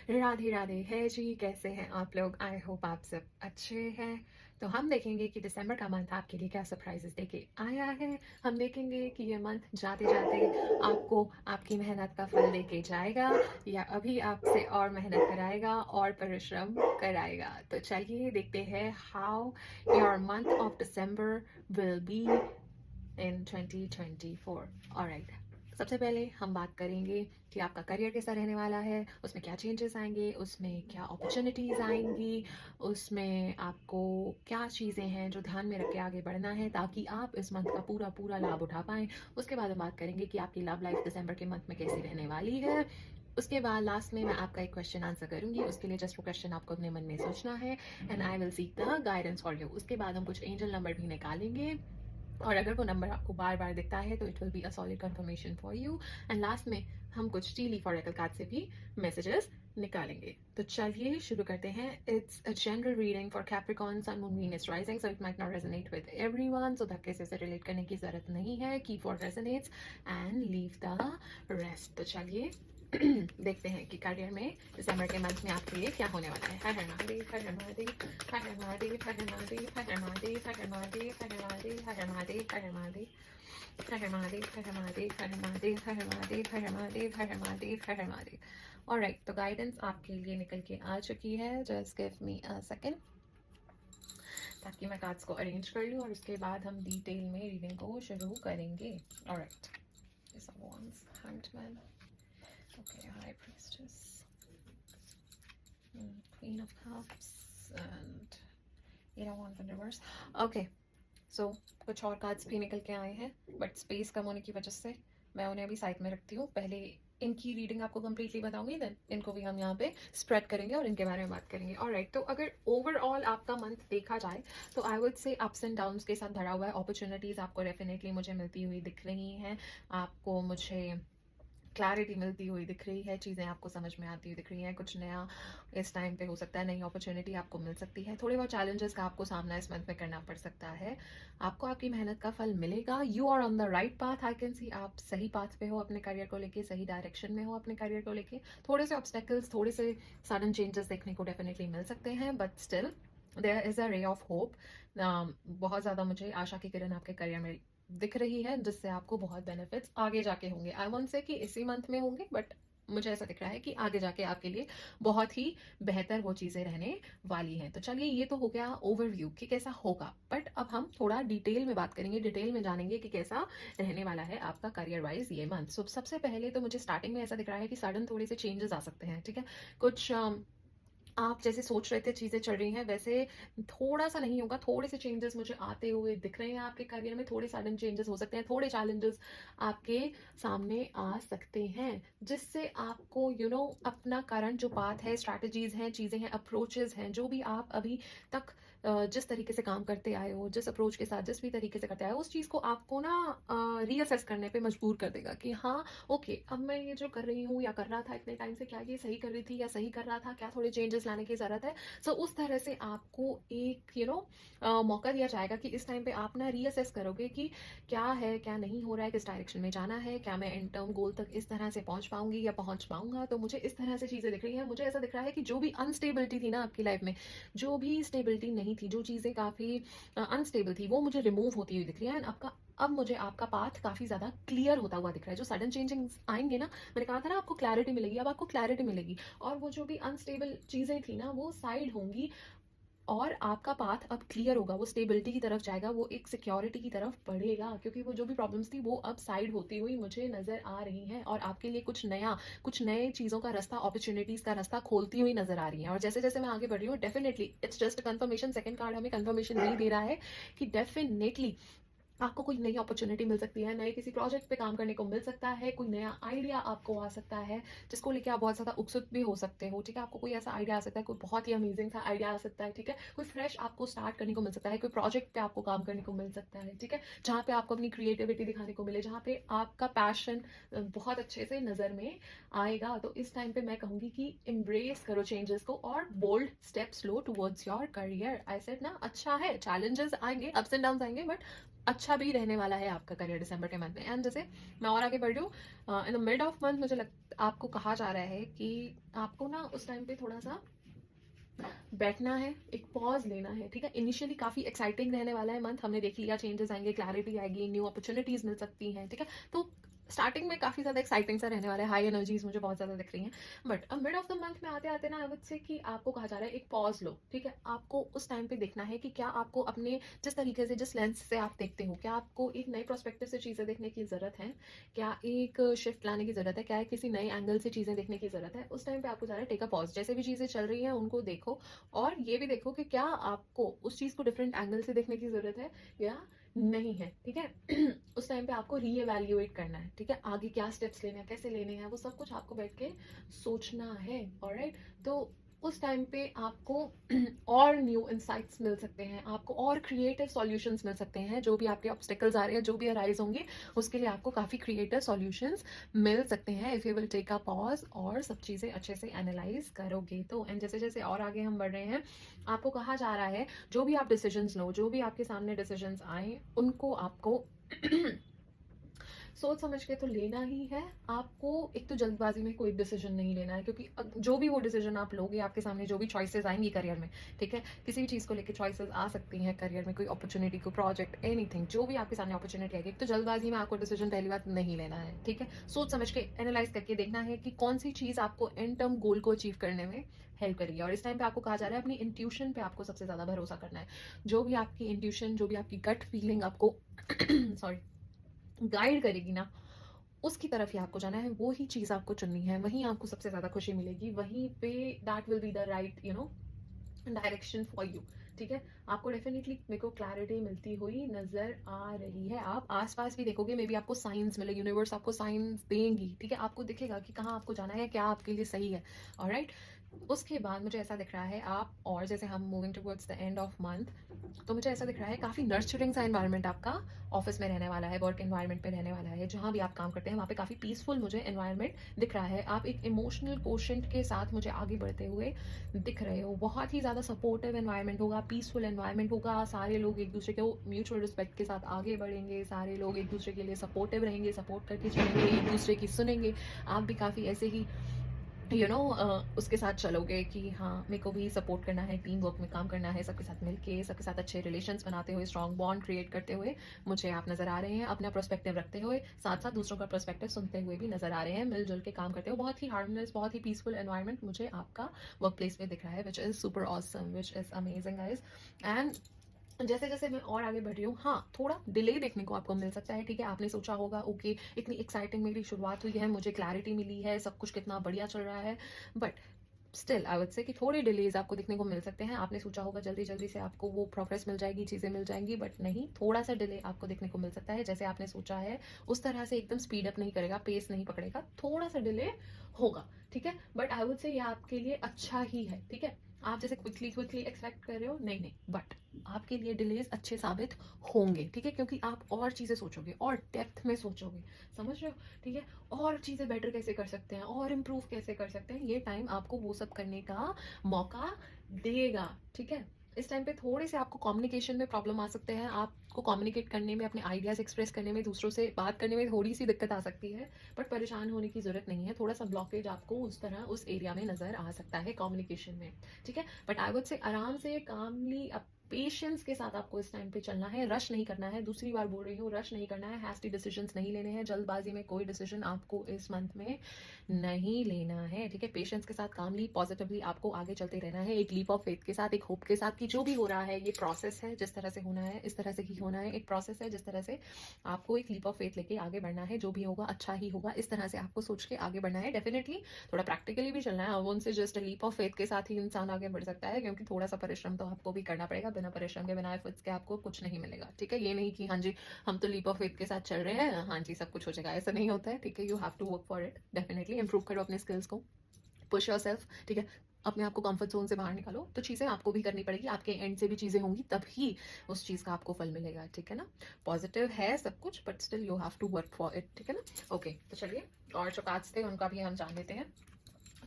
राधे राधे है जी। कैसे हैं आप लोग? आई होप आप सब अच्छे हैं। तो हम देखेंगे कि दिसंबर का मंथ आपके लिए क्या सरप्राइजेस देके आया है। हम देखेंगे कि ये मंथ जाते जाते आपको आपकी मेहनत का फल देके जाएगा या अभी आपसे और मेहनत कराएगा और परिश्रम कराएगा। तो चलिए देखते हैं how your month of December will be in 2024। Alright, सबसे पहले हम बात करेंगे कि आपका करियर कैसा रहने वाला है, उसमें क्या चेंजेस आएंगे, उसमें क्या अपॉर्चुनिटीज़ आएंगी, उसमें आपको क्या चीज़ें हैं जो ध्यान में रख के आगे बढ़ना है ताकि आप इस मंथ का पूरा पूरा लाभ उठा पाएँ। उसके बाद हम बात करेंगे कि आपकी लव लाइफ दिसंबर के मंथ में कैसी रहने वाली है। उसके बाद लास्ट में मैं आपका एक क्वेश्चन आंसर करूंगी। उसके लिए जस्ट वो क्वेश्चन आपको अपने मन में सोचना है and I will seek the guidance for you. उसके बाद हम कुछ एंजल नंबर भी निकालेंगे और अगर वो नंबर आपको बार बार दिखता है तो it will be a solid confirmation for you. And last में हम कुछ टीली फॉरेकल कार्ड से भी मैसेजेस निकालेंगे। तो चलिए शुरू करते हैं। It's a general reading for Capricorn, sun, moon, Venus, rising, so it might not resonate with everyone, so धक्के से रिलेट करने की जरूरत नहीं है। Keep what resonates and leave the rest. तो चलिए देखते हैं कि करियर में दिसंबर के मंथ में आपके लिए क्या होने वाला है। हर हर महादेव, हर हर महादेव, हर हर महादेव, हर हर महादेव, हर हर महादेव, हर हर महादेव, हर हर महादेव, हर हर महादेव, हर हर महादेव, हर हर महादेव, हर हर महादेव, हर हर महादेव, हर हर महादेव, हर हर महादेव, हर हर महादेव, हर हर महादेव। ऑलराइट, तो गाइडेंस आपके लिए निकल के आ चुकी है। Just give me a second ताकि मैं कार्ड्स को अरेंज कर लूँ और उसके बाद हम डिटेल में रीडिंग को शुरू करेंगे। Alright, this are wands, hanged man, okay, high priestess, queen of cups and eight of wands in reverse. Okay, सो कुछ और कार्ड्स भी निकल के आए हैं बट स्पेस कम होने की वजह से मैं उन्हें अभी साइड में रखती हूँ। पहले इनकी रीडिंग आपको कंप्लीटली बताऊंगी, देन इनको भी हम यहाँ पे स्प्रेड करेंगे और इनके बारे में बात करेंगे। ऑलराइट, तो अगर ओवरऑल आपका मंथ देखा जाए तो आई वुड से अप्स एंड डाउन्स के साथ भरा हुआ है। अपॉर्चुनिटीज़ आपको डेफिनेटली मुझे मिलती हुई दिख रही हैं। आपको मुझे क्लैरिटी मिलती हुई दिख रही है, चीज़ें आपको समझ में आती हुई दिख रही हैं। कुछ नया इस टाइम पे हो सकता है, नई अपॉर्चुनिटी आपको मिल सकती है। थोड़े बहुत चैलेंजेस का आपको सामना इस मंथ में करना पड़ सकता है। आपको आपकी मेहनत का फल मिलेगा। You are on the right path. I can see आप सही पाथ पे हो अपने करियर को लेके, सही डायरेक्शन में हो अपने करियर को लेके। थोड़े से ऑब्स्टेकल्स, थोड़े से सडन चेंजेस देखने को डेफिनेटली मिल सकते हैं but still there is a ray of hope. बहुत ज़्यादा मुझे आशा की किरण आपके करियर में दिख रही है जिससे आपको बहुत बेनिफिट्स आगे जाके होंगे। आई वोंट से कि इसी मंथ में होंगे बट मुझे ऐसा दिख रहा है कि आगे जाके आपके लिए बहुत ही बेहतर वो चीज़ें रहने वाली हैं। तो चलिए, ये तो हो गया ओवरव्यू कि कैसा होगा, बट अब हम थोड़ा डिटेल में बात करेंगे, डिटेल में जानेंगे कि कैसा रहने वाला है आपका करियर वाइज ये मंथ। सो सबसे पहले तो मुझे स्टार्टिंग में ऐसा दिख रहा है कि सडन थोड़े से चेंजेस आ सकते हैं। ठीक है, कुछ आप जैसे सोच रहे थे चीज़ें चल रही हैं वैसे थोड़ा सा नहीं होगा। थोड़े से चेंजेस मुझे आते हुए दिख रहे हैं आपके करियर में। थोड़े सडन चेंजेस हो सकते हैं, थोड़े चैलेंजेस आपके सामने आ सकते हैं जिससे आपको अपना करंट जो पाथ है, स्ट्रैटेजीज हैं, चीज़ें हैं, अप्रोचेस हैं, जो भी आप अभी तक जिस तरीके से काम करते आए हो, जिस अप्रोच के साथ जिस भी तरीके से करते आए हो, उस चीज़ को आपको ना रीअसेस करने पे मजबूर कर देगा कि हाँ ओके, अब मैं ये जो कर रही हूँ या कर रहा था इतने टाइम से, क्या ये सही कर रही थी या सही कर रहा था, क्या थोड़े चेंजेस लाने की ज़रूरत है। सो उस तरह से आपको एक मौका दिया जाएगा कि इस टाइम पे आप ना रीअसेस करोगे कि क्या है, क्या नहीं हो रहा है, किस डायरेक्शन में जाना है, क्या मैं एंड टर्म गोल तक इस तरह से पहुंच पाऊंगी या पहुंच पाऊंगा। तो मुझे इस तरह से चीज़ें दिख रही हैं। मुझे ऐसा दिख रहा है कि जो भी अनस्टेबिलिटी थी ना आपकी लाइफ में, जो भी स्टेबिलिटी नहीं थी, जो चीज़ें काफ़ी अनस्टेबल थी, वो मुझे रिमूव होती हुई दिख रही है। एंड आपका अब मुझे आपका पाथ काफ़ी ज़्यादा क्लियर होता हुआ दिख रहा है। जो सडन चेंजिंग्स आएंगे ना, मैंने कहा था ना आपको क्लैरिटी मिलेगी, अब आपको क्लैरिटी मिलेगी और वो जो भी अनस्टेबल चीज़ें थी ना वो साइड होंगी और आपका पाथ अब क्लियर होगा। वो स्टेबिलिटी की तरफ जाएगा, वो एक सिक्योरिटी की तरफ बढ़ेगा क्योंकि वो जो भी प्रॉब्लम्स थी वो अब साइड होती हुई मुझे नज़र आ रही हैं और आपके लिए कुछ नया, कुछ नए चीज़ों का रास्ता, अपॉर्चुनिटीज़ का रास्ता खोलती हुई नज़र आ रही है। और जैसे जैसे मैं आगे बढ़ रही हूँ, definitely it's just confirmation. Second card हमें कंफर्मेशन नहीं दे रहा है कि डेफिनेटली आपको कोई नई अपॉर्चुनिटी मिल सकती है, नए किसी प्रोजेक्ट पे काम करने को मिल सकता है, कोई नया आइडिया आपको आ सकता है जिसको लेके आप बहुत ज़्यादा उत्सुक भी हो सकते हो। ठीक है, आपको कोई ऐसा आइडिया आ सकता है, कोई बहुत ही अमेजिंग सा आइडिया आ सकता है। ठीक है, कोई फ्रेश आपको स्टार्ट करने को मिल सकता है, कोई प्रोजेक्ट पे आपको काम करने को मिल सकता है। ठीक है, जहाँ पे आपको अपनी क्रिएटिविटी दिखाने को मिले, जहाँ पे आपका पैशन बहुत अच्छे से नज़र में आएगा। तो इस टाइम पे मैं कहूँगी कि एम्ब्रेस करो चेंजेस को और बोल्ड स्टेप्स लो towards your career. I said ना, अच्छा है, चैलेंजेस आएंगे, अप्स एंड डाउन आएंगे बट अच्छा भी रहने वाला है आपका करियर दिसंबर के मंथ में। एंड जैसे मैं और आगे बढ़ रही हूँ, in the mid of month मुझे आपको कहा जा रहा है कि आपको ना उस टाइम पे थोड़ा सा बैठना है, एक पॉज लेना है, ठीक है। इनिशियली काफी एक्साइटिंग रहने वाला है मंथ, हमने देख लिया, चेंजेस आएंगे, क्लैरिटी आएगी, न्यू अपॉर्चुनिटीज मिल सकती हैं, ठीक है। तो स्टार्टिंग में काफी ज्यादा एक्साइटिंग सा रहने वाला है, हाई एनर्जीज मुझे बहुत ज्यादा दिख रही हैं। बट अब मिड ऑफ द मंथ में आते आते ना आई वुड से कि आपको कहा जा रहा है एक पॉज लो, ठीक है। आपको उस टाइम पे देखना है कि क्या आपको अपने जिस तरीके से, जिस लेंस से आप देखते हो, क्या आपको एक नए प्रोस्पेक्टिव से चीजें देखने की जरूरत है, क्या एक शिफ्ट लाने की जरूरत है, क्या किसी नए एंगल से चीजें देखने की जरूरत है। उस टाइम पे आपको जा रहा है टेक अ पॉज, जैसे भी चीजें चल रही हैं उनको देखो, और ये भी देखो कि क्या आपको उस चीज को डिफरेंट एंगल से देखने की जरूरत है या नहीं है, ठीक है। उस टाइम पे आपको रीएवैल्यूएट करना है, ठीक है। आगे क्या स्टेप्स लेने हैं, कैसे लेने हैं, वो सब कुछ आपको बैठ के सोचना है, ऑलराइट। तो उस टाइम पे आपको और न्यू इंसाइट्स मिल सकते हैं, आपको और क्रिएटिव सॉल्यूशंस मिल सकते हैं। जो भी आपके ऑब्स्टेकल्स आ रहे हैं, जो भी अराइज होंगे, उसके लिए आपको काफी क्रिएटिव सॉल्यूशंस मिल सकते हैं if you will take a pause और सब चीजें अच्छे से एनालाइज करोगे तो। एंड जैसे जैसे और आगे हम बढ़ रहे हैं, आपको कहा जा रहा है जो भी आप डिसीजंस लो, जो भी आपके सामने डिसीजंस आए, उनको आपको सोच समझ के तो लेना ही है। आपको एक तो जल्दबाजी में कोई डिसीजन नहीं लेना है, क्योंकि जो भी वो डिसीजन आप लोगे, आपके सामने जो भी चॉइसेस आएंगी करियर में, ठीक है, किसी भी चीज़ को लेकर चॉइसेस आ सकती हैं करियर में, कोई अपॉर्चुनिटी, कोई प्रोजेक्ट, एनीथिंग, जो भी आपके सामने अपॉर्चुनिटी आएगी, तो जल्दबाजी में आपको डिसीजन पहली बात नहीं लेना है, ठीक है। सोच समझ के एनालाइज करके देखना है कि कौन सी चीज़ आपको एंड टर्म गोल को अचीव करने में हेल्प करेगी। और इस टाइम पे आपको कहा जा रहा है अपनी इंट्यूशन पे आपको सबसे ज्यादा भरोसा करना है। जो भी आपकी इंट्यूशन, जो भी आपकी गट फीलिंग आपको सॉरी गाइड करेगी ना, उसकी तरफ ही आपको जाना है, वो ही चीज़ आपको चुननी है, वहीं आपको सबसे ज़्यादा खुशी मिलेगी, वहीं पे that will be the right direction for you, ठीक है। आपको डेफिनेटली मेरे को क्लैरिटी मिलती हुई नजर आ रही है। आप आसपास भी देखोगे, मे बी आपको साइंस मिले, यूनिवर्स आपको साइंस देंगी, ठीक है। आपको दिखेगा कि कहाँ आपको जाना है, क्या आपके लिए सही है, ऑलराइट। उसके बाद मुझे ऐसा दिख रहा है आप, और जैसे हम moving towards the end of month, तो मुझे ऐसा दिख रहा है काफ़ी नर्चरिंग सा एनवायरनमेंट आपका ऑफिस में रहने वाला है, वर्क एनवायरनमेंट में रहने वाला है, जहाँ भी आप काम करते हैं वहाँ पे काफ़ी पीसफुल मुझे एनवायरनमेंट दिख रहा है। आप एक इमोशनल कोशेंट के साथ मुझे आगे बढ़ते हुए दिख रहे हो। बहुत ही ज़्यादा सपोर्टिव एनवायरनमेंट होगा, पीसफुल एनवायरनमेंट होगा, सारे लोग एक दूसरे को म्यूचुअल रिस्पेक्ट के साथ आगे बढ़ेंगे, सारे लोग एक दूसरे के लिए सपोर्टिव रहेंगे, सपोर्ट करके चलेंगे, एक दूसरे की सुनेंगे। आप भी काफ़ी ऐसे ही उसके साथ चलोगे कि हाँ, मेरे को भी सपोर्ट करना है, टीम वर्क में काम करना है, सबके साथ मिलके, सबके साथ अच्छे रिलेशंस बनाते हुए, स्ट्रॉन्ग बॉन्ड क्रिएट करते हुए मुझे आप नजर आ रहे हैं। अपना पर्सपेक्टिव रखते हुए, साथ साथ दूसरों का पर्सपेक्टिव सुनते हुए भी नजर आ रहे हैं, मिलजुल के काम करते हुए। बहुत ही हार्मोनियस, बहुत ही पीसफुल एनवायरनमेंट मुझे आपका वर्क प्लेस में दिख रहा है, which is super awesome, which is amazing guys. And जैसे जैसे मैं और आगे बढ़ रही हूँ, हाँ, थोड़ा डिले देखने को आपको मिल सकता है, ठीक है। आपने सोचा होगा ओके, इतनी एक्साइटिंग मेरी शुरुआत हुई है, मुझे क्लैरिटी मिली है, सब कुछ कितना बढ़िया चल रहा है, बट स्टिल आई वुड से कि थोड़े डिलेज आपको दिखने को मिल सकते हैं। आपने सोचा होगा जल्दी जल्दी से आपको वो प्रोग्रेस मिल जाएगी, चीज़ें मिल जाएंगी, बट नहीं, थोड़ा सा डिले आपको देखने को मिल सकता है। जैसे आपने सोचा है उस तरह से एकदम स्पीड अप नहीं करेगा, पेस नहीं पकड़ेगा, थोड़ा सा डिले होगा, ठीक है। बट आई वुड से ये आपके लिए अच्छा ही है, ठीक है। आप जैसे क्विकली क्विकली एक्सपेक्ट कर रहे हो, नहीं नहीं, बट आपके लिए डिलेज अच्छे साबित होंगे, ठीक है, क्योंकि आप और चीज़ें सोचोगे और डेप्थ में सोचोगे, समझ रहे हो, ठीक है। और चीज़ें बेटर कैसे कर सकते हैं, और इम्प्रूव कैसे कर सकते हैं, ये टाइम आपको वो सब करने का मौका देगा, ठीक है। इस टाइम पे थोड़े से आपको कम्युनिकेशन में प्रॉब्लम आ सकते हैं, आपको कम्युनिकेट करने में, अपने आइडियाज एक्सप्रेस करने में, दूसरों से बात करने में थोड़ी सी दिक्कत आ सकती है, बट परेशान होने की जरूरत नहीं है। थोड़ा सा ब्लॉकेज आपको उस तरह उस एरिया में नजर आ सकता है कम्युनिकेशन में, ठीक है। बट आई वुड से आराम से, कामली, पेशेंस के साथ आपको इस टाइम पे चलना है, रश नहीं करना है। दूसरी बार बोल रही हूँ, रश नहीं करना है, हैस्टी डिसीजंस नहीं लेने हैं, जल्दबाजी में कोई डिसीजन आपको इस मंथ में नहीं लेना है, ठीक है। पेशेंस के साथ, कामली, पॉजिटिवली आपको आगे चलते रहना है, एक लीप ऑफ फेथ के साथ, एक होप के साथ कि जो भी हो रहा है ये प्रोसेस है, जिस तरह से होना है इस तरह से ही होना है, एक प्रोसेस है, जिस तरह से आपको एक लीप ऑफ फेथ लेके आगे बढ़ना है, जो भी होगा अच्छा ही होगा, इस तरह से आपको सोच के आगे बढ़ना है। डेफिनेटली थोड़ा प्रैक्टिकली भी चलना है, उनसे जस्ट लीप ऑफ फेथ के साथ ही इंसान आगे बढ़ सकता है, क्योंकि थोड़ा सा परिश्रम तो आपको भी करना पड़ेगा। बिना परिश्रम के, बिना एफर्ट्स के आपको कुछ नहीं मिलेगा, ठीक है। ये नहीं कि हाँ जी हम तो लीप ऑफ फेथ के साथ चल रहे हैं, हाँ जी सब कुछ हो जाएगा, ऐसा नहीं होता है, ठीक है। You have to work for it, definitely improve करो अपने स्किल्स को, पुश योरसेल्फ, ठीक है। अपने आप को कंफर्ट जोन से बाहर निकालो, तो चीज़ें आपको भी करनी पड़ेगी, आपके एंड से भी चीज़ें होंगी, तभी उस चीज़ का आपको फल मिलेगा, ठीक है ना। पॉजिटिव है सब कुछ, but still you have to work for it, ठीक है ना। ओके, तो चलिए, और जो कार्ड्स थे उनका भी हम जान लेते हैं।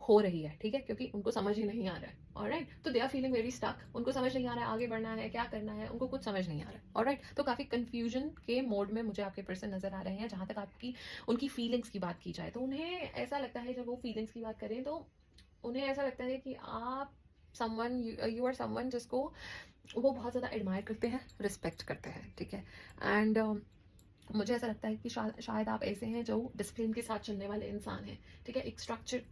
हो रही है, ठीक है, क्योंकि उनको समझ ही नहीं आ रहा है, ऑलराइट। तो they are feeling very stuck, उनको समझ नहीं आ रहा है आगे बढ़ना है क्या करना है, उनको कुछ समझ नहीं आ रहा है, ऑलराइट। तो काफ़ी कन्फ्यूजन के मोड में मुझे आपके पर्सन नज़र आ रहे हैं। जहाँ तक आपकी उनकी फीलिंग्स की बात की जाए तो उन्हें ऐसा लगता है, जब वो फीलिंग्स की बात करें तो उन्हें ऐसा लगता है कि आप समवन, यू आर समवन जिसको वो बहुत ज़्यादा एडमायर करते हैं, रिस्पेक्ट करते हैं, ठीक है। एंड मुझे ऐसा लगता है कि शायद आप ऐसे हैं जो डिसिप्लिन के साथ चलने वाले इंसान हैं, ठीक है। एक स्ट्रक्चर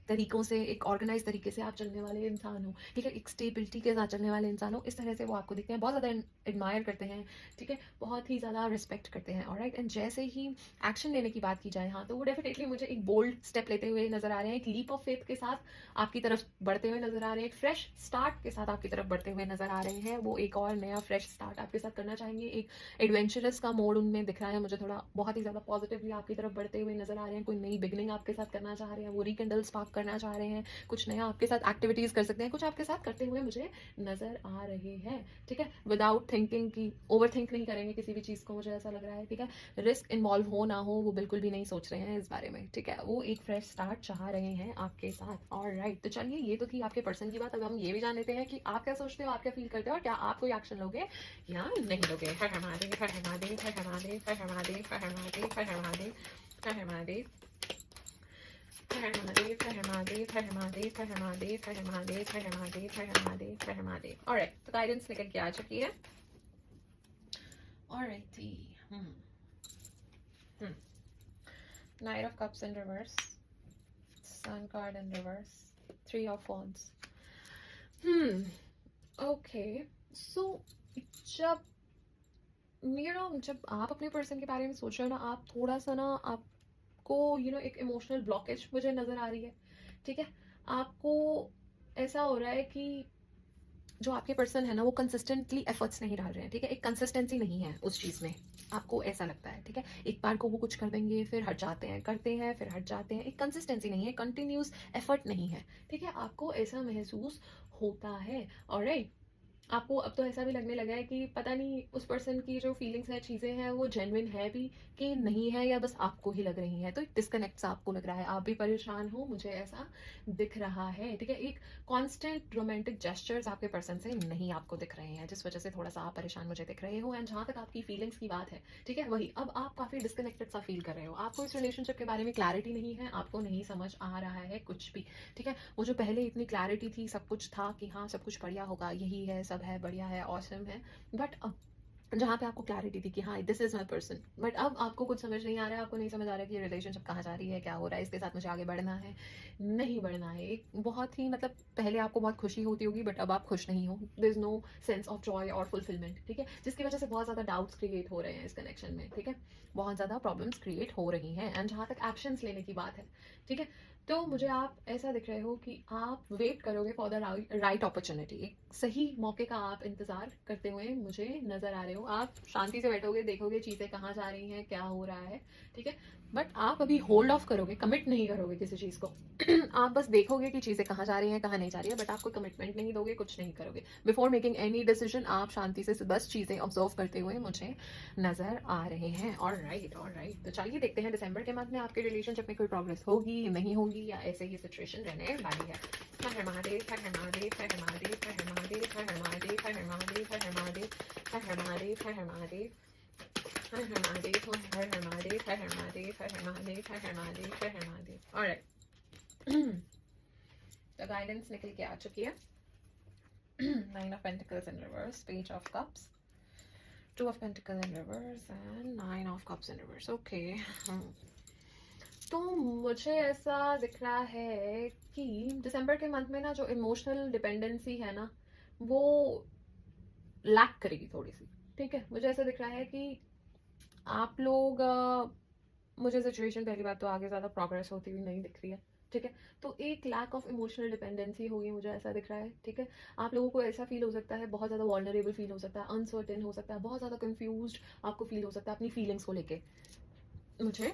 तरीकों से, एक ऑर्गेनाइज तरीके से आप चलने वाले इंसान हो, ठीक है, एक स्टेबिलिटी के साथ चलने वाले इंसान हो, इस तरह से वो आपको दिखते हैं, बहुत ज़्यादा एडमायर करते हैं, ठीक है, बहुत ही ज़्यादा रिस्पेक्ट करते हैं, ऑलराइट। एंड जैसे ही एक्शन लेने की बात की जाए, हाँ, तो वो डेफिनेटली मुझे एक बोल्ड स्टेप लेते हुए नजर आ रहे हैं, एक लीप ऑफ फेथ के साथ आपकी तरफ बढ़ते हुए नजर आ रहे हैं, एक फ्रेश स्टार्ट के साथ आपकी तरफ बढ़ते हुए नजर आ रहे हैं। वो एक और नया फ्रेश स्टार्ट आपके साथ करना चाहेंगे, एक एडवेंचरस का मोड उनमें दिख रहा है मुझे, थोड़ा बहुत ही ज़्यादा पॉजिटिवली आपकी तरफ बढ़ते हुए नजर आ रहे हैं, कोई नई बिगनिंग आपके साथ करना चाह रहे हैं, वो रिकंडल स्पार्क करना चाह रहे हैं, कुछ नया आपके साथ एक्टिविटीज़ कर सकते हैं, कुछ आपके साथ करते हुए मुझे नज़र आ रहे हैं, ठीक है। विदाउट थिंकिंग की, ओवर थिंक नहीं करेंगे किसी भी चीज़ को, मुझे ऐसा लग रहा है, ठीक है। रिस्क इन्वॉल्व हो ना हो वो बिल्कुल भी नहीं सोच रहे हैं इस बारे में, ठीक है। वो एक फ्रेश स्टार्ट चाह रहे हैं आपके साथ, ऑलराइट। तो चलिए, ये तो थी आपके पर्सन की बात। अब हम ये भी जान लेते हैं कि आप क्या सोचते हो, आप क्या फील करते हो, और क्या आप कोई एक्शन लोगे या नहीं लोगे। हर हर महादेव, हर हर महादेव, हर हर महादेव, हर हर महादेव, हर हर महादेव, हर हर महादेव, हर हर महादेव, हर हर महादेव, हर हर महादेव, हर हर महादेव, हर हर महादेव, हर हर महादेव, हर हर महादेव, हर हर महादेव, हर हर महादेव। ऑलराइट, तो गाइडेंस निकल के आ चुकी है। Alrighty, Knight of Cups in reverse, Sun card in reverse, Three of Wands. Okay, so जब जब आप अपने पर्सन के बारे में सोच रहे हो ना, आप थोड़ा सा ना, आपको एक इमोशनल ब्लॉकेज मुझे नज़र आ रही है, ठीक है। आपको ऐसा हो रहा है कि जो आपके पर्सन है ना, वो कंसिस्टेंटली एफर्ट्स नहीं डाल रहे हैं, ठीक है। एक कंसिस्टेंसी नहीं है उस चीज़ में, आपको ऐसा लगता है, ठीक है। एक बार को वो कुछ कर देंगे, फिर हट जाते हैं, करते हैं, फिर हट जाते हैं, एक कंसिस्टेंसी नहीं है, कंटिन्यूस एफर्ट नहीं है, ठीक है। आपको ऐसा महसूस होता है, ऑलराइट। आपको अब तो ऐसा भी लगने लगा है कि पता नहीं उस पर्सन की जो फीलिंग्स हैं, चीज़ें हैं, वो जेन्युइन है भी कि नहीं है, या बस आपको ही लग रही हैं। तो एक डिस्कनेक्ट सा आपको लग रहा है, आप भी परेशान हो, मुझे ऐसा दिख रहा है, ठीक है। एक कांस्टेंट रोमांटिक जेस्चर्स आपके पर्सन से नहीं आपको दिख रहे हैं, जिस वजह से थोड़ा सा आप परेशान मुझे दिख रहे हो। एंड जहाँ तक आपकी फीलिंग्स की बात है, ठीक है, वही अब आप काफ़ी डिस्कनेक्टेड सा फील कर रहे हो, आपको इस रिलेशनशिप के बारे में क्लैरिटी नहीं है, आपको नहीं समझ आ रहा है कुछ भी, ठीक है। वो जो पहले इतनी क्लैरिटी थी, सब कुछ था कि हाँ सब कुछ बढ़िया होगा, यही है, सब है, बढ़िया है, ऑसम है, बट अब जहाँ पे आपको क्लैरिटी थी कि हाँ this is my person, but अब आपको कुछ समझ नहीं आ रहा है, आपको नहीं समझ आ रहा है कि ये रिलेशनशिप कहाँ जा रही है, क्या हो रहा है, इसके साथ मुझे आगे बढ़ना है, नहीं बढ़ना है। एक बहुत ही पहले आपको बहुत खुशी होती होगी, बट अब आप खुश नहीं हो, there is no sense of joy और फुलफिलमेंट, ठीक है, जिसकी वजह से बहुत ज़्यादा डाउट्स क्रिएट हो रहे हैं इस कनेक्शन में, ठीक है। बहुत ज़्यादा प्रॉब्लम्स क्रिएट हो रही हैं। एंड जहाँ तक एक्शंस लेने की बात है, ठीक है, तो मुझे आप ऐसा दिख रहे हो कि आप वेट करोगे फॉर द राइट अपॉर्चुनिटी, एक सही मौके का आप इंतज़ार करते हुए मुझे नज़र आ रहे हो। आप शांति से बैठोगे, देखोगे चीज़ें कहाँ जा रही हैं, क्या हो रहा है, ठीक है, बट आप अभी होल्ड ऑफ करोगे, कमिट नहीं करोगे किसी चीज़ को। आप बस देखोगे कि चीज़ें कहाँ जा रही हैं, कहाँ नहीं जा रही है, बट आप कोई कमिटमेंट नहीं दोगे, कुछ नहीं करोगे। बिफोर मेकिंग एनी डिसीजन आप शांति से बस चीज़ें ऑब्जर्व करते हुए मुझे नज़र आ रहे हैं। ऑलराइट, ऑलराइट, तो चलिए देखते हैं दिसंबर के मंथ में आपके रिलेशनशिप में कोई प्रोग्रेस होगी, नहीं होगी, या ऐसे ही सिचुएशन रहने वाली है। हर हर महादेव, हर हर महादेव, हर हर महादेव, हर हर महादेव, हर हर महादेव, हर हर महादेव, हर हर महादेव, हर हर महादेव, हर हर महादेव, हर हर महादेव, हर हर महादेव, हर हर महादेव, हर हर महादेव, हर हर महादेव, हर हर महादेव। ऑलराइट, तो गाइडेंस निकल के आ चुकी है। 9 of Pentacles in reverse, Page of Cups, 2 of Pentacles in reverse and 9 of Cups in reverse. Okay. तो मुझे ऐसा दिख रहा है कि दिसंबर के मंथ में ना जो इमोशनल डिपेंडेंसी है ना, वो लैक करेगी थोड़ी सी, ठीक है। मुझे ऐसा दिख रहा है कि आप लोग मुझे सिचुएशन, पहली बात तो आगे ज़्यादा प्रोग्रेस होती हुई नहीं दिख रही है, ठीक है। तो एक लैक ऑफ इमोशनल डिपेंडेंसी होगी, मुझे ऐसा दिख रहा है, ठीक है। आप लोगों को ऐसा फील हो सकता है, बहुत ज़्यादा वल्नरेबल फील हो सकता है, अनसर्टेन हो सकता है, बहुत ज़्यादा कंफ्यूज्ड आपको फील हो सकता है अपनी फीलिंग्स को लेके, मुझे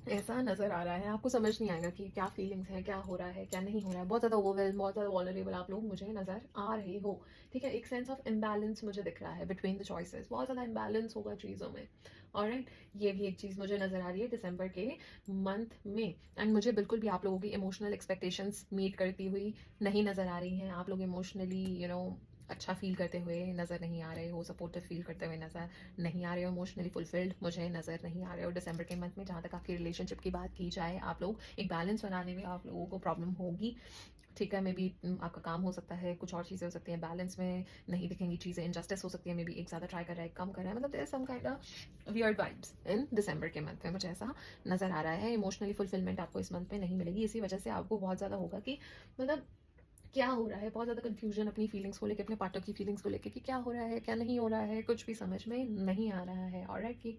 ऐसा नज़र आ रहा है, आपको समझ नहीं आएगा कि क्या फीलिंग्स हैं, क्या हो रहा है, क्या नहीं हो रहा है। बहुत ज़्यादा ओवरवेल्म, बहुत ज़्यादा वल्नरेबल आप लोग मुझे नज़र आ रहे हो, ठीक है? एक सेंस ऑफ इम्बैलेंस मुझे दिख रहा है बिटवीन द चॉइसेस, बहुत ज़्यादा इम्बैलेंस होगा चीज़ों में। ऑलराइट, ये भी एक चीज़ मुझे नज़र आ रही है दिसंबर के मंथ में। एंड मुझे बिल्कुल भी आप लोगों की इमोशनल एक्सपेक्टेशंस मीट करती हुई नहीं नज़र आ रही हैं। आप लोग इमोशनली अच्छा फील करते हुए नज़र नहीं आ रहे हो, सपोर्टिव फील करते हुए नज़र नहीं आ रहे हो, इमोशनली फुलफिल्ड मुझे नज़र नहीं आ रहे हो। दिसंबर के मंथ में जहाँ तक आपकी रिलेशनशिप की बात की जाए, आप लोग एक बैलेंस बनाने में आप लोगों को प्रॉब्लम होगी, ठीक है? मे बी आपका काम हो सकता है, कुछ और चीज़ें हो सकती हैं, बैलेंस में नहीं दिखेंगी चीज़ें, इनजस्टिस हो सकती है, मे बी एक ज़्यादा ट्राई कर रहा है, एक कम कर रहा है, मतलब there is some kind of weird vibes in December के मंथ में, मुझे ऐसा नज़र आ रहा है। इमोशनली फुलफिलमेंट आपको इस मंथ में नहीं मिलेगी, इसी वजह से आपको बहुत ज़्यादा होगा कि मतलब क्या हो रहा है, बहुत ज़्यादा कन्फ्यूजन अपनी फीलिंग्स को लेके, अपने पार्टनर की फीलिंग्स को लेके कि क्या हो रहा है, क्या नहीं हो रहा है, कुछ भी समझ में नहीं आ रहा है। ऑलराइट, कि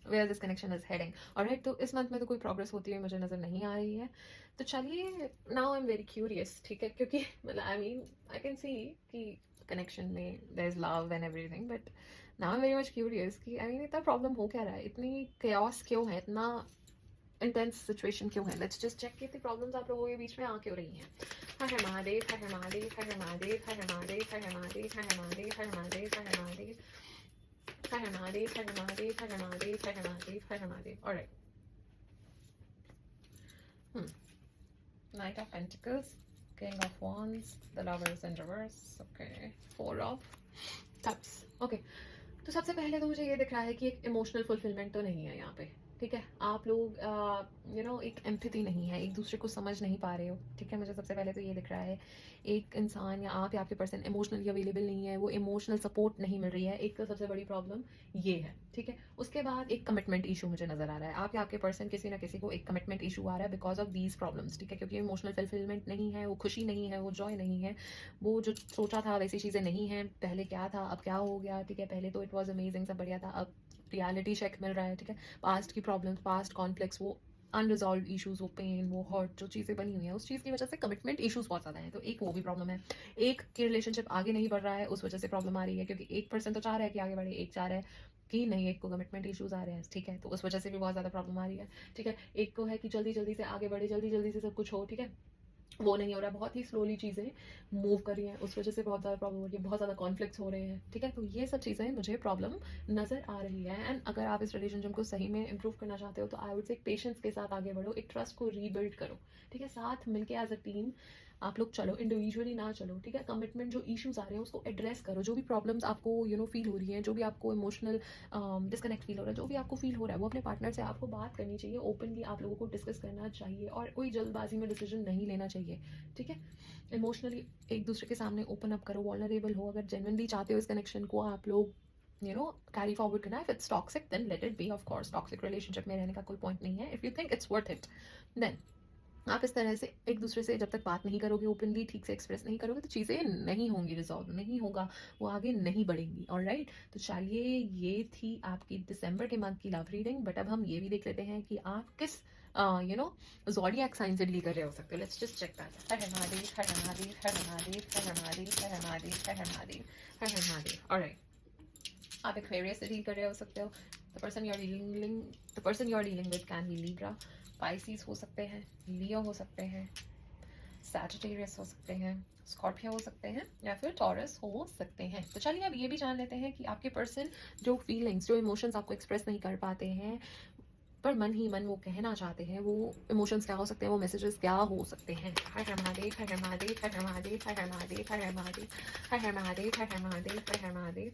where this connection is heading. Alright, तो इस मंथ में तो कोई प्रोग्रेस होती हुई मुझे नज़र नहीं आ रही है। तो चलिए, now I am very curious, ठीक है? क्योंकि मतलब आई कैन सी कि कनेक्शन में there is love and everything, but now I am very much curious कि इतना प्रॉब्लम हो क्या रहा है, इतनी chaos क्यों है, इतना इंटेंस सिचुएशन क्यों है। लेट्स जस्ट चेक कि इतनी प्रॉब्लम्स आप लोगों के बीच में आ क्यों रही हैं। हर हर महादेव, हर हर महादेव, हर हर महादेव, हर हर महादेव, हर हर महादेव, हर हर महादेव, हर हर महादेव, हर हर महादेव, हर हर महादेव, हर हर महादेव, हर हर महादेव, हर हर महादेव, हर हर Mahadev. Alright, Knight of Pentacles, King of Wands, the Lovers in reverse, okay, Four of Cups, okay। तो सबसे पहले तो मुझे ये दिख रहा है कि एक इमोशनल फुलफिलमेंट तो नहीं है यहाँ पे, ठीक है? आप लोग एक एम्पैथी नहीं है, एक दूसरे को समझ नहीं पा रहे हो, ठीक है? मुझे सबसे पहले तो ये दिख रहा है, एक इंसान या आपके पर्सन इमोशनली अवेलेबल नहीं है, वो इमोशनल सपोर्ट नहीं मिल रही है, एक तो सबसे बड़ी प्रॉब्लम ये है, ठीक है? उसके बाद एक कमिटमेंट इशू मुझे नजर आ रहा है, आपके पर्सन किसी ना किसी को एक कमिटमेंट इशू आ रहा है बिकॉज ऑफ दीज प्रॉब्लम्स, ठीक है? क्योंकि इमोशनल फुलफिलमेंट नहीं है, वो खुशी नहीं है, वो जॉय नहीं है, वो जो सोचा था वैसी चीज़ें नहीं हैं। पहले क्या था, अब क्या हो गया, ठीक है? पहले तो इट वॉज अमेजिंग, सब बढ़िया था, अब रियलिटी चेक मिल रहा है, ठीक है? पास्ट की प्रॉब्लम्स, पास्ट कॉन्फ्लिक्ट्स, वो अनरिजॉल्व इशूज़, वो पेन, वो हर्ट, जो चीज़ें बनी हुई हैं, उस चीज़ की वजह से कमिटमेंट इशूज़ बहुत ज़्यादा हैं। तो एक वो भी प्रॉब्लम है। एक की रिलेशनशिप आगे नहीं बढ़ रहा है, उस वजह से प्रॉब्लम आ रही है, क्योंकि एक पर्सन तो चाह रहा है कि आगे बढ़े, एक चाह रहा है कि नहीं, एक को कमिटमेंट इशूज़ आ रहे हैं, ठीक है? तो उस वजह से भी बहुत ज़्यादा प्रॉब्लम आ रही है, ठीक है? एक को है कि जल्दी जल्दी से आगे बढ़े, जल्दी जल्दी से सब कुछ हो, ठीक है? वो नहीं हो रहा है, बहुत ही स्लोली चीज़ें मूव कर रही हैं, उस वजह से बहुत ज़्यादा प्रॉब्लम हो रही है, बहुत ज़्यादा कॉन्फ्लिक्ट्स हो रहे हैं, ठीक है? तो ये सब चीज़ें मुझे प्रॉब्लम नज़र आ रही है। एंड अगर आप इस रिलेशनशिप को सही में इंप्रूव करना चाहते हो, तो आई वुड से पेशेंस के साथ आगे बढ़ो, एक ट्रस्ट को रीबिल्ड करो, ठीक है? साथ मिलके एज अ टीम आप लोग चलो, इंडिविजुअली ना चलो, ठीक है? कमिटमेंट जो इश्यूज आ रहे हैं उसको एड्रेस करो, जो भी प्रॉब्लम्स आपको फील हो रही हैं, जो भी आपको इमोशनल डिस्कनेक्ट फील हो रहा है, जो भी आपको फील हो रहा है, वो अपने पार्टनर से आपको बात करनी चाहिए, ओपनली आप लोगों को डिस्कस करना चाहिए, और कोई जल्दबाजी में डिसीजन नहीं लेना चाहिए, ठीक है? इमोशनली एक दूसरे के सामने ओपन अप करो, वल्नरेबल हो, अगर जेन्युइनली चाहते हो इस कनेक्शन को आप लोग कैरी फॉरवर्ड करना है। If it's toxic then let it be, of course toxic relationship में रहने का कोई पॉइंट नहीं है। If you think it's worth it, then आप इस तरह से एक दूसरे से जब तक बात नहीं करोगे, ओपनली ठीक से एक्सप्रेस नहीं करोगे, तो चीज़ें नहीं होंगी, रिजॉल्व नहीं होगा, वो आगे नहीं बढ़ेंगी। ऑलराइट, तो चलिए, ये थी आपकी दिसंबर के मंथ की लव रीडिंग। बट अब हम ये भी देख लेते हैं कि आप किस ज़ोडिएक साइन से डील कर रहे हो सकते हो। Let's just check that. Har her Mahadev, her her Mahadev, her her Mahadev, her her Mahadev, her her Mahadev, her her Mahadev, her her Mahadev. Alright, आप एक्वेरियस से डील कर रहे हो सकते हो। The person you are dealing with can be Libra, Pisces हो सकते हैं, लियो हो सकते हैं, सैजिटेरियस हो सकते हैं, स्कॉर्पियो हो सकते हैं, या फिर टॉरस हो सकते हैं। तो चलिए अब ये भी जान लेते हैं कि आपके पर्सन जो फीलिंग्स, जो इमोशंस आपको एक्सप्रेस नहीं कर पाते हैं, पर मन ही मन वो कहना चाहते हैं, वो इमोशंस क्या हो सकते हैं, वो मैसेजेस क्या हो सकते हैं। हर हर महादेव, हर हर महादेव, हर हर महादेव, हर हर महादेव, हर हर महादेव, हर हर महादेव, हर हर महादेव, हर हर महादेव,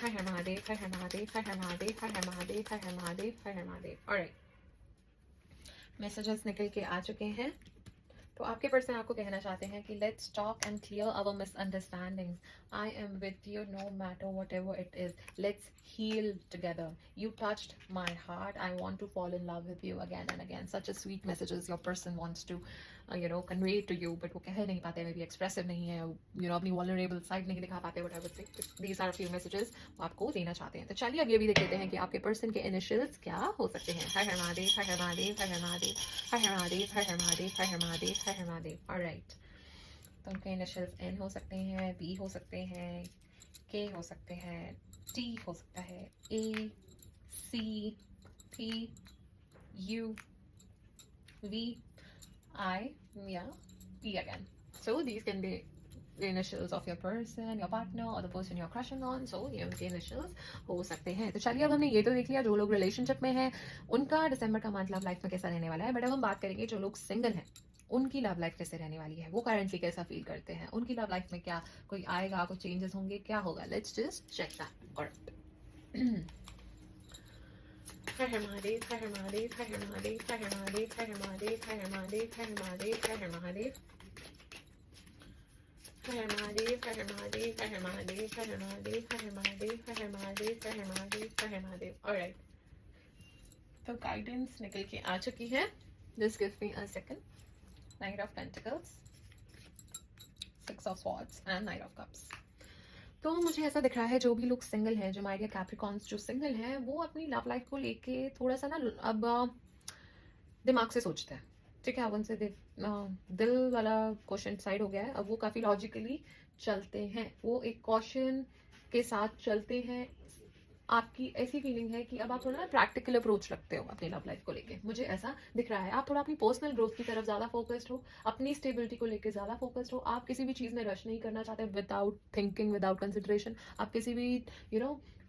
हर हर महादेव, हर हर महादेव, हर हर महादेव, हर हर महादेव, हर हर महादेव, हर हर महादेव। ऑलराइट, मैसेजेस निकल के आ चुके हैं। तो आपके पर्सन आपको कहना चाहते हैं कि let's talk and clear our misunderstandings, I am with you no matter whatever it is, let's heal together, you touched my heart, I want to fall in love with you again and again. Such a sweet messages your person wants to convey to you, but वो कह नहीं पाते, may be expressive नहीं है, अपनी vulnerable side नहीं दिखा पाते। What I would say these are few messages वो आपको देना चाहते हैं। तो चलिए अब ये भी देख लेते हैं कि आपके पर्सन के इनिशियल्स क्या हो सकते हैं। हर हर महादेव, हर हर महादेव, हर हर महादेव, हर हर महादेव, हर हर महादेव, हर हर महादेव, हर हर महादेव। ऑलराइट, तो उनके इनिशियल्स एन हो सकते हैं, बी हो सकते हैं, के हो सकते हैं, टी हो सकता है, ए, सी, P, you, we, I, yeah, we again. So these can be the initials of your person, your partner, or the person you're crushing on. So ये उनके initials हो सकते हैं. तो चलिए अब हमने ये तो देख लिया जो लोग रिलेशनशिप में हैं उनका दिसंबर का मंथ लव लाइफ में कैसा रहने वाला है. बट अब हम बात करेंगे जो लोग सिंगल हैं उनकी लव लाइफ कैसे रहने वाली है, वो करंटली कैसा फील करते हैं, उनकी लव लाइफ में क्या कोई आएगा, कोई चेंजेस होंगे, क्या होगा. Let's just check that. Alright. Har Mahadev, Har Mahadev, Har Mahadev, Har Mahadev, Har Mahadev, Har Mahadev, Har Mahadev, Har Mahadev, Har Mahadev, Har Mahadev, Har Mahadev, Har Mahadev, Har Mahadev, Har Mahadev, Har Mahadev, Har Mahadev. Alright. तो गाइडेंस निकल के आ चुकी है. Just give me a second. Knight of Pentacles, Six of Swords and Knight of Cups. तो मुझे ऐसा दिख रहा है जो भी लोग सिंगल हैं, जो माय डियर कैप्रिकॉन्स जो सिंगल हैं, वो अपनी लव लाइफ को लेके थोड़ा सा ना अब दिमाग से सोचते हैं. ठीक है, अब उनसे दिल वाला क्वेश्चन साइड हो गया है. अब वो काफ़ी लॉजिकली चलते हैं, वो एक कॉशन के साथ चलते हैं. आपकी ऐसी फीलिंग है कि अब आप थोड़ा ना प्रैक्टिकल अप्रोच रखते हो अपनी लव लाइफ को लेके. मुझे ऐसा दिख रहा है आप थोड़ा अपनी पर्सनल ग्रोथ की तरफ ज़्यादा फोकस्ड हो, अपनी स्टेबिलिटी को लेके ज़्यादा फोकस्ड हो. आप किसी भी चीज़ में रश नहीं करना चाहते विदाउट थिंकिंग, विदाउट कंसिडरेशन. आप किसी भी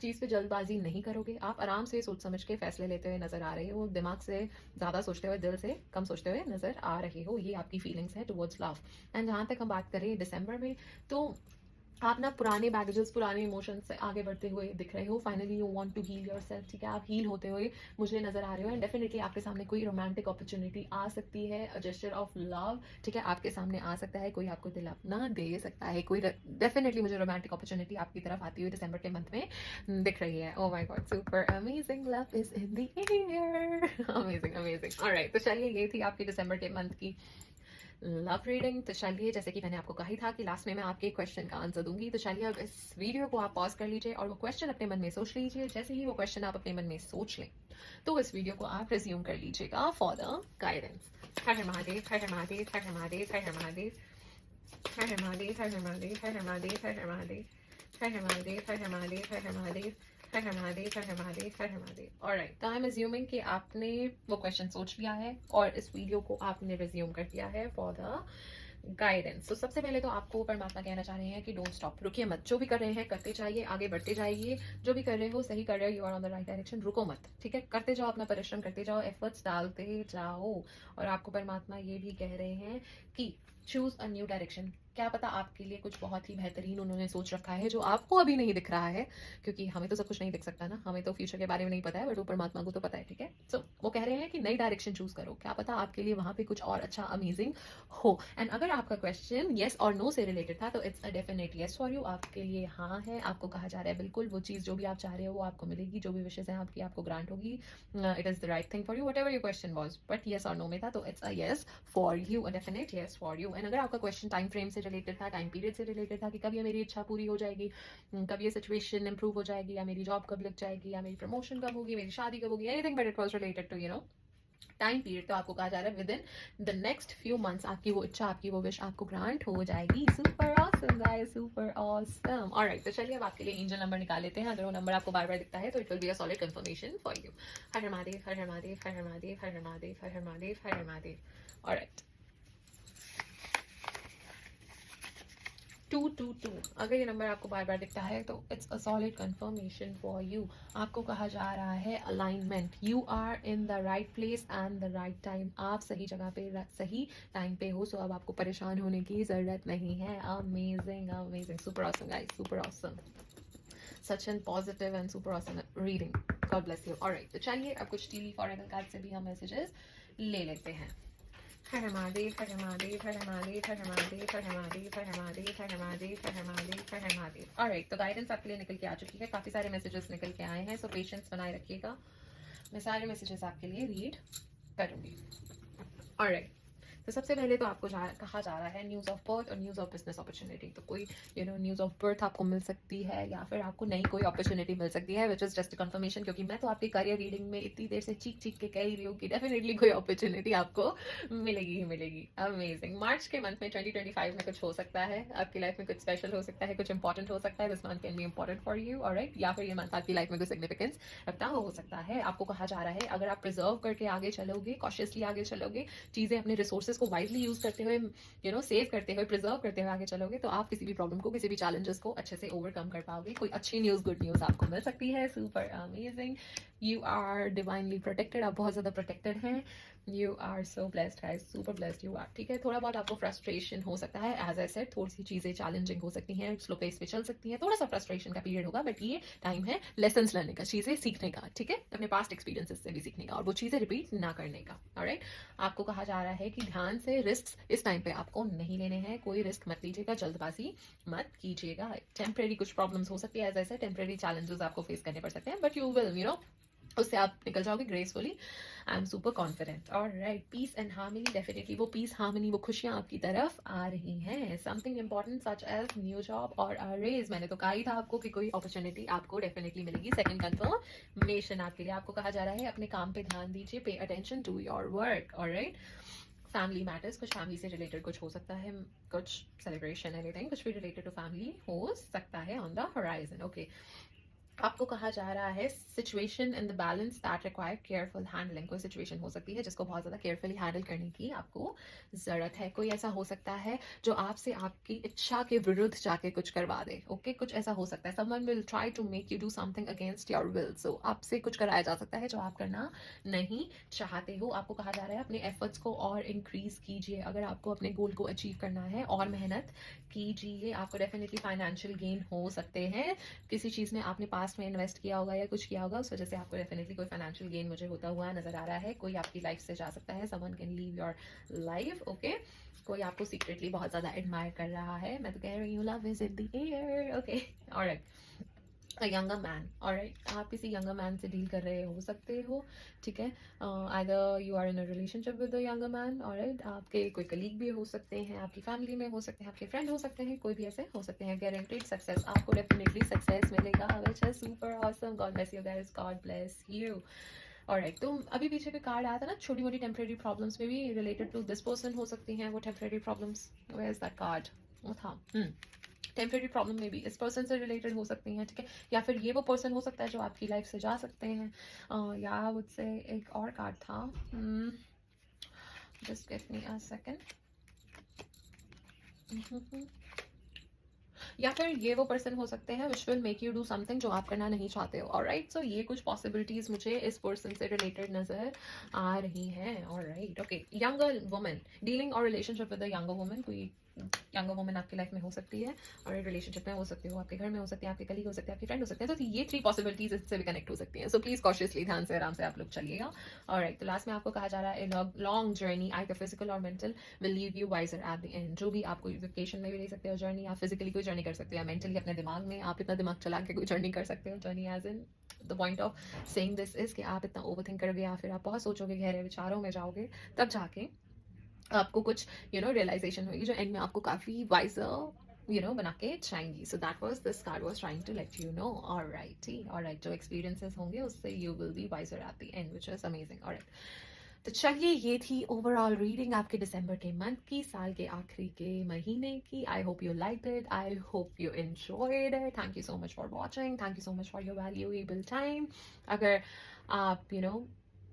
चीज़ पे जल्दबाजी नहीं करोगे. आप आराम से सोच समझ के फैसले लेते हुए नजर आ रहे हो. दिमाग से ज़्यादा सोचते हुए, दिल से कम सोचते हुए नजर आ रहे हो. ये आपकी फीलिंग्स है टुवर्ड्स लव. एंड जहाँ तक हम बात करें दिसंबर में, तो आप ना पुराने बैगेजेस, पुराने इमोशंस से आगे बढ़ते हुए दिख रहे हो. Finally you want to heal yourself. ठीक है, आप हील होते हुए मुझे नजर आ रहे हो. एंड डेफिनेटली आपके सामने कोई रोमांटिक अपॉर्चुनिटी आ सकती है, अ जेस्चर ऑफ लव. ठीक है, आपके सामने आ सकता है, कोई आपको दिल अपना दे सकता है. कोई डेफिनेटली मुझे रोमांटिक अपॉर्चुनिटी आपकी तरफ आती हुई दिसंबर के मंथ में दिख रही है. Oh my God, super amazing. Love is in the air. Amazing amazing. Alright, तो चलिए ये थी आपकी दिसंबर के मंथ की लव रीडिंग. तो चलिए, जैसे कि मैंने आपको कहा ही था कि लास्ट में मैं आपके क्वेश्चन का आंसर दूंगी. तो चलिए अब इस वीडियो को आप पॉज कर लीजिए और वो क्वेश्चन अपने मन में सोच लीजिए. जैसे ही वो क्वेश्चन आप अपने मन में सोच लें तो इस वीडियो को आप रिज्यूम कर लीजिएगा for the guidance. Her Mahadev, Har Mahadev, Har Mahadev, Har Mahadev, Har Mahadev, Har Mahadev, Har Mahadev, Har Mahadev, Har Mahadev, Har Mahadev, Har Mahadev, Har Mahadev, Har Mahadev, Har Mahadev. Alright, तो आई एम अज्यूमिंग कि आपने वो क्वेश्चन सोच लिया है और इस वीडियो को आपने रिज्यूम कर दिया है फॉर द गाइडेंस. तो सबसे पहले तो आपको परमात्मा कहना चाह रहे हैं कि डोंट स्टॉप. रुकिए मत. जो भी कर रहे हैं करते जाइए, आगे बढ़ते जाइए. जो भी कर रहे हो सही कर रहे हो, you are on the right direction. रुको मत. ठीक है, करते जाओ, अपना परिश्रम करते जाओ, एफर्ट्स डालते जाओ. और आपको परमात्मा ये भी कह रहे हैं कि चूज अ न्यू डायरेक्शन. क्या पता आपके लिए कुछ बहुत ही बेहतरीन उन्होंने सोच रखा है जो आपको अभी नहीं दिख रहा है, क्योंकि हमें तो सब कुछ नहीं दिख सकता ना, हमें तो फ्यूचर के बारे में नहीं पता है, बट वो परमात्मा को तो पता है. ठीक है, सो वो कह रहे हैं कि नई डायरेक्शन चूज करो. क्या पता आपके लिए वहां पे कुछ और अच्छा अमेजिंग हो. एंड अगर आपका क्वेश्चन येस और नो से रिलेटेड था तो it's a definite yes for you. आपके लिए हाँ है. आपको कहा जा रहा है बिल्कुल वो चीज़ जो भी आप चाह रहे हो वो आपको मिलेगी. जो भी विशेष है आपकी आपको ग्रांट होगी. It is the right thing for you, what ever your question was. But yes और नो में था तो it's a yes for you, a definite yes for you. And अगर आपका क्वेश्चन टाइम फ्रेम से रिलेटेड था, time period से related था कि कब ये मेरी इच्छा पूरी हो जाएगी, कब ये सिचुएशन इंप्रूव हो जाएगी, या मेरी जॉब कब लग जाएगी, या मेरी प्रमोशन कब होगी, मेरी शादी कब होगी, anything but it was related to time period, तो आपको कहा जा रहा है within the next few months आपकी वो इच्छा, आपकी वो विश आपको ग्रांट हो जाएगी. Super awesome guys, super awesome. Alright, तो चलिए अब आपके लिए एंजल नंबर निकाल लेते हैं. अगर वो नंबर आपको बार बार दिखता है तो it will be a solid confirmation for you. Her Mahadev, Har Mahadev, Har Mahadev, Har Mahadev, Har Mahadev, Har Mahadev. Alright, 222. अगर ये नंबर आपको बार बार दिखता है तो it's a solid confirmation for you. आपको कहा जा रहा है alignment. You are in the right place and the right time. आप सही जगह पे सही टाइम पे हो. सो अब आपको परेशान होने की जरूरत नहीं है. Amazing amazing, super awesome guys, super awesome. Such and positive and super awesome reading. God bless you. Alright, तो चलिए अब कुछ टीवी फॉरेनल कार्ड से भी हम मैसेजेस ले लेते हैं. हर महादेव, हर महादेव, हर महादेव, हर महादेव, हर महादेव, हर महादेव, हर महादेव, हर महादेव, हर महादेव. ऑलराइट, तो गाइडेंस आपके लिए निकल के आ चुकी है. काफी सारे मैसेजेस निकल के आए हैं, सो पेशेंस बनाए रखिएगा. मैं सारे मैसेजेस आपके लिए रीड करूंगी. ऑलराइट, तो सबसे पहले तो आपको कहा जा रहा है न्यूज़ ऑफ बर्थ और न्यूज़ ऑफ बिजनेस अपॉर्चुनिटी। तो कोई न्यूज़ ऑफ बर्थ आपको मिल सकती है या फिर आपको नई कोई अपॉर्चुनिटी मिल सकती है, विच इज़ जस्ट कंफर्मेशन, क्योंकि मैं तो आपकी करियर रीडिंग में इतनी देर से चीख चीख के कह रही हूँ कि डेफिनेटली कोई अपॉर्चुनिटी आपको मिलेगी ही मिलेगी। अमेजिंग। मार्च के मंथ में 2025 में कुछ हो सकता है आपकी लाइफ में, कुछ स्पेशल हो सकता है, कुछ इंपॉर्टेंट हो सकता है। This month can be important for you, alright, या फिर ये मंथ आपकी लाइफ में कुछ सिग्निफिकेंस रखता हो सकता है। आपको कहा जा रहा है अगर आप प्रिजर्व करके आगे चलोगे, कॉशियसली आगे चलोगे, चीज़ें अपने रिसोर्सेज को वाइजली यूज करते हुए, सेव करते हुए, प्रिजर्व करते हुए आगे चलोगे, तो आप किसी भी प्रॉब्लम को, किसी भी चैलेंजेस को अच्छे से ओवरकम कर पाओगे। कोई अच्छी न्यूज़, गुड न्यूज़ आपको मिल सकती है। Super amazing. You are divinely protected. आप बहुत ज़्यादा प्रोटेक्टेड हैं। You are so blessed guys, super blessed you are. ठीक है, थोड़ा बहुत आपको फ्रस्ट्रेशन हो सकता है, एज आई सेड, थोड़ी सी चीज़ें चैलेंजिंग हो सकती हैं, स्लो पेस पे चल सकती हैं, थोड़ा सा फ्रस्ट्रेशन का पीरियड होगा, बट ये टाइम है लेसन लर्निंग का, चीज़ें सीखने का, ठीक है, अपने पास्ट एक्सपीरियंसेस से भी सीखने का और वो चीज़ें रिपीट ना करने का। ऑलराइट, आपको कहा जा रहा है कि ध्यान से रिस्क इस टाइम पे आपको नहीं लेने हैं, कोई रिस्क मत लीजिएगा, जल्दबाजी मत कीजिएगा। टेम्परेरी कुछ प्रॉब्लम्स हो सकती है, as I said, temporary challenges आपको फेस करने पड़ सकते हैं, बट यू विल उससे आप निकल जाओगे gracefully. I am super confident. Alright, peace and harmony, definitely वो पीस, हार्मनी, वो खुशियां आपकी तरफ आ रही हैं। Something important such as new job और रेज, मैंने तो कहा ही था आपको कि कोई अपॉर्चुनिटी आपको डेफिनेटली मिलेगी। सेकंड कंफर्मेशन आपके लिए, आपको कहा जा रहा है अपने काम पे ध्यान दीजिए, pay attention to your work. Alright, family matters, कुछ फैमिली से रिलेटेड कुछ हो सकता है, कुछ सेलिब्रेशन, एनीथिंग, कुछ भी रिलेटेड टू फैमिली हो सकता है ऑन द होराइजन। ओके, आपको कहा जा रहा है situation in the balance that require careful handling. कोई सिचुएशन हो सकती है जिसको बहुत ज़्यादा केयरफुली हैंडल करने की आपको ज़रूरत है। कोई ऐसा हो सकता है जो आपसे आपकी इच्छा के विरुद्ध जाके कुछ करवा दे। ओके, कुछ ऐसा हो सकता है, someone will try to make you do something against your will, so आपसे कुछ कराया जा सकता है जो आप करना नहीं चाहते हो। आपको कहा जा रहा है अपने एफर्ट्स को और इंक्रीज कीजिए। अगर आपको अपने गोल को अचीव करना है और मेहनत कीजिए। आपको डेफिनेटली फाइनेंशियल गेन हो सकते हैं, किसी चीज़ में आपने पास्ट में इन्वेस्ट किया होगा या कुछ किया होगा, उस वजह से आपको डेफिनेटली कोई फाइनेंशियल गेन मुझे होता हुआ नजर आ रहा है। कोई आपकी लाइफ से जा सकता है, someone can leave your life. Okay, कोई आपको सीक्रेटली बहुत ज़्यादा एडमायर कर रहा है, मैं तो कह रही हूँ love is in the air. Okay, alright, a younger man. Alright, आप किसी यंगर मैन से डील कर रहे हो सकते हो, ठीक है, either you are in a relationship with a younger man. Alright, आपके कोई कलीग भी हो सकते हैं, आपकी फैमिली में हो सकते हैं, आपके फ्रेंड हो सकते हैं, कोई भी ऐसे हो सकते हैं। गारंटीड सक्सेस, आपको डेफिनेटली सक्सेस मिलेगा, which is super awesome. God bless you guys, God bless you. Alright, तो अभी पीछे पे कार्ड आया था ना, छोटी मोटी टेम्परेरी प्रॉब्लम्स में भी रिलेटेड टू दिस पर्सन हो सकती हैं वो temporary problems. Where is that card? वो था टेम्परेरी प्रॉब्लम में भी इस पर्सन से रिलेटेड हो सकती हैं, ठीक है, या फिर ये वो पर्सन हो सकता है जो आपकी लाइफ से जा सकते हैं, या मुझसे एक और कार्ड था, just give me a second, या फिर ये वो पर्सन हो सकते हैं which will make you do something जो आप करना नहीं चाहते हो। ऑलराइट, सो ये कुछ पॉसिबिलिटीज मुझे इस पर्सन से रिलेटेड नजर आ रही हैं। Alright, okay, younger woman, dealing और relationship with a younger woman, कोई यंगर वुमन आपकी लाइफ में हो सकती है और रिलेशनशिप में हो सकती हो, आपके घर में हो सकती है, आपके कलीग हो सकते हैं, आपके फ्रेंड हो सकते हैं। तो ये 3 पॉसिबिलिटीज इससे भी कनेक्ट हो सकती हैं। सो प्लीज कॉशियसली, ध्यान से, आराम से आप लोग चलिएगा। ऑलराइट, तो लास्ट में आपको कहा जा रहा है long journey either physical or mental will leave you wiser at the end. जो भी आपको वेकेशन में भी ले सकते हो जर्नी, आप फिजिकली कोई जर्नी कर सकते हो, या मेंटली अपने दिमाग में आप इतना दिमाग चला के कोई जर्नी कर सकते हो। Journey as in the point of saying this is कि आप इतना ओवर थिंक करोगे या फिर आप बहुत सोचोगे, गहरे विचारों में जाओगे, तब जाके आपको कुछ रियलाइजेशन होगी जो एंड में आपको काफी वाइजर बना के जाएंगी। So that was this card was trying to let you know. Alright, alright, जो एक्सपीरियंसेस होंगे उससे you will be wiser at the end, which is amazing. Alright, तो चलिए, ये थी ओवरऑल रीडिंग आपके दिसंबर के मंथ की, साल के आखिरी के महीने की। I hope you like it, I hope you enjoyed it. Thank you so much for watching, thank you so much for your valuable time. अगर आप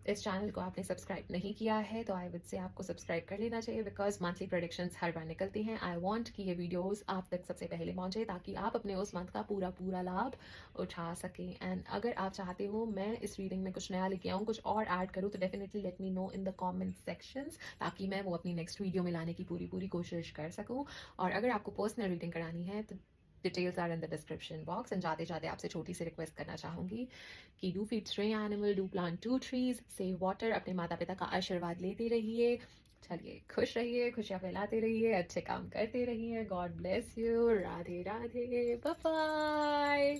इस चैनल को आपने सब्सक्राइब नहीं किया है तो आई वुड से आपको सब्सक्राइब कर लेना चाहिए, बिकॉज मंथली प्रेडिक्शंस हर बार निकलती हैं। आई वांट कि ये वीडियोस आप तक सबसे पहले पहुंचे ताकि आप अपने उस मंथ का पूरा पूरा लाभ उठा सकें। एंड अगर आप चाहते हो मैं इस रीडिंग में कुछ नया लेके आऊँ, कुछ और ऐड करूँ, तो definitely let me know in the comment sections, ताकि मैं वो अपनी नेक्स्ट वीडियो में लाने की पूरी पूरी कोशिश कर सकूँ। और अगर आपको पर्सनल रीडिंग करानी है तो details are in the description box. And जाते जाते आपसे छोटी सी रिक्वेस्ट करना चाहूँगी कि do feed stray animal, do plant 2 trees, save water, अपने माता पिता का आशीर्वाद लेते रहिए। चलिए, खुश रहिए, खुशियाँ फैलाते रहिए, अच्छे काम करते रहिए। God bless you, Radhe Radhe, bye bye.